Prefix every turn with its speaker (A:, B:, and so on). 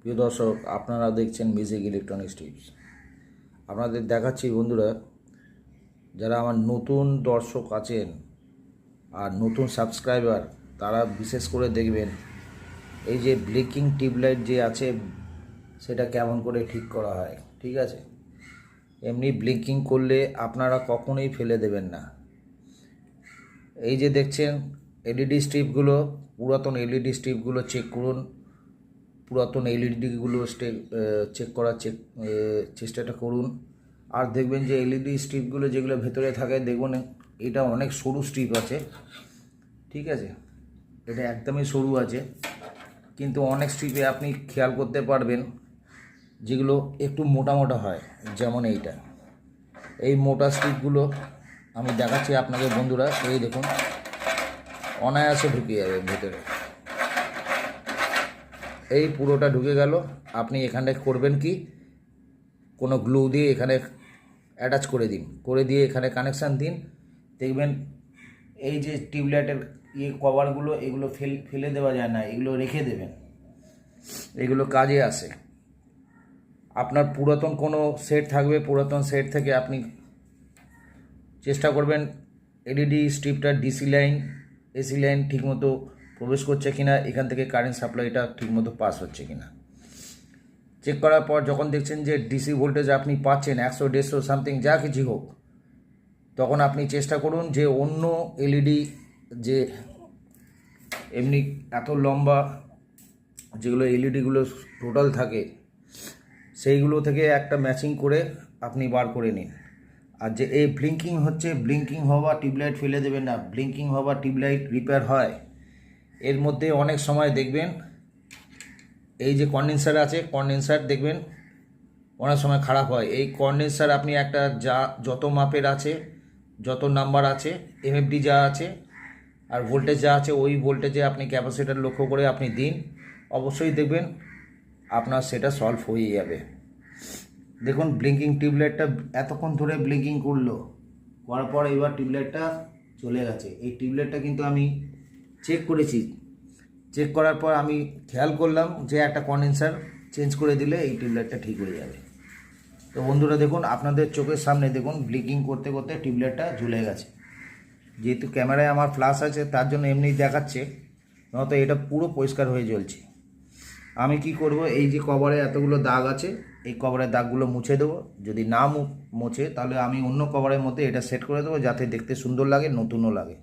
A: প্রিয় দর্শক, আপনারা দেখছেন মিউজিক ইলেকট্রনিক্স টিপস। আপনাদের দেখাচ্ছি বন্ধুরা, যারা আমার নতুন দর্শক আছেন আর নতুন সাবস্ক্রাইবার, তারা বিশেষ করে দেখবেন এই যে ব্লিঙ্কিং টিউবলাইট যে আছে সেটা কেমন করে ঠিক করা হয়। ঠিক আছে, এমনি ব্লিঙ্কিং করলে আপনারা কখনোই ফেলে দেবেন না। এই যে দেখছেন এলইডি স্ট্রিপগুলো, পুরাতন এলইডি স্ট্রিপগুলো চেক করুন, পুরাতন এলইডিগুলো চেক করার চেষ্টাটা করুন। আর দেখবেন যে এলইডি স্ট্রিপগুলো যেগুলো ভেতরে থাকে, দেখুন এটা অনেক সরু স্ট্রিপ আছে। ঠিক আছে, এটা একদমই সরু আছে, কিন্তু অনেক স্ট্রিপে আপনি খেয়াল করতে পারবেন যেগুলো একটু মোটা মোটা হয়, যেমন এইটা। এই মোটা স্ট্রিপগুলো আমি দেখাচ্ছি আপনাকে বন্ধুরা। এই দেখুন, অনায়াসে ঢুকে যাবে ভেতরে। এই পুরোটা ঢুকে গেল। আপনি এখানে করবেন কি, কোনো গ্লু দিয়ে এখানে অ্যাটাচ করে দিন, করে দিয়ে এখানে কানেকশান দিন। দেখবেন এই যে টিউবলাইটের কভারগুলো, এগুলো ফেলে দেওয়া যায় না, এগুলো রেখে দেবেন, এগুলো কাজে আসে। আপনার পুরাতন কোনো সেট থাকবে, পুরাতন সেট থেকে আপনি চেষ্টা করবেন এলইডি স্ট্রিপটার ডিসি লাইন, এসি লাইন ঠিকমতো প্রবেশ করছে কিনা, এখান থেকে কারেন্ট সাপ্লাইটা ঠিকমতো পাস হচ্ছে কিনা চেক করার পর যখন দেখছেন যে ডিসি ভোল্টেজ আপনি পাচ্ছেন 100-150 সামথিং, যা কিছু হোক, তখন আপনি চেষ্টা করুন যে অন্য এলইডি যে এমনি এত লম্বা যেগুলো এলইডিগুলো টোটাল থাকে, সেইগুলো থেকে একটা ম্যাচিং করে আপনি বার করে নিন। আর যে এই ব্লিঙ্কিং হচ্ছে, ব্লিঙ্কিং হওয়া টিউবলাইট ফেলে দেবেন না। ব্লিঙ্কিং হওয়া টিউবলাইট রিপেয়ার হয়, এর মধ্যে অনেক সময় দেখবেন এই যে কন্ডেন্সার আছে, কন্ডেন্সার দেখবেন অনেক সময় খারাপ হয়। এই কন্ডেন্সার আপনি একটা যত মাপের আছে, যত নাম্বার আছে, এমএফডি যা আছে আর ভোল্টেজ যা আছে, ওই ভোল্টেজে আপনি ক্যাপাসিটার লক্ষ্য করে আপনি দিন, অবশ্যই দেখবেন আপনার সেটা সলভ হয়ে যাবে। দেখুন ব্লিঙ্কিং টিউবলাইটটা এতক্ষণ ধরে ব্লিঙ্কিং করার পর এবার টিউবলাইটটা চলে গেছে। এই টিউবলাইটটা কিন্তু আমি চেক করেছি, চেক করার পর আমি খেয়াল করলাম যে একটা কন্ডেন্সার চেঞ্জ করে দিলে এই টিউবলাইটটা ঠিক হয়ে যাবে। তো বন্ধুরা দেখুন, আপনাদের চোখের সামনে দেখুন ব্লিঙ্কিং করতে করতে টিউবলাইটটা ঝুলে গেছে। যেহেতু ক্যামেরায় আমার ফ্ল্যাশ আছে, তার জন্য এমনি দেখাচ্ছে, নয়তো এটা পুরো পরিষ্কার হয়ে জ্বলছে। আমি কি করব, এই যে কভারে এতগুলো দাগ আছে, এই কভারের দাগগুলো মুছে দেবো। যদি না মোছে, তাহলে আমি অন্য কভারের মধ্যে এটা সেট করে দেবো, যাতে দেখতে সুন্দর লাগে, নতুনও লাগে।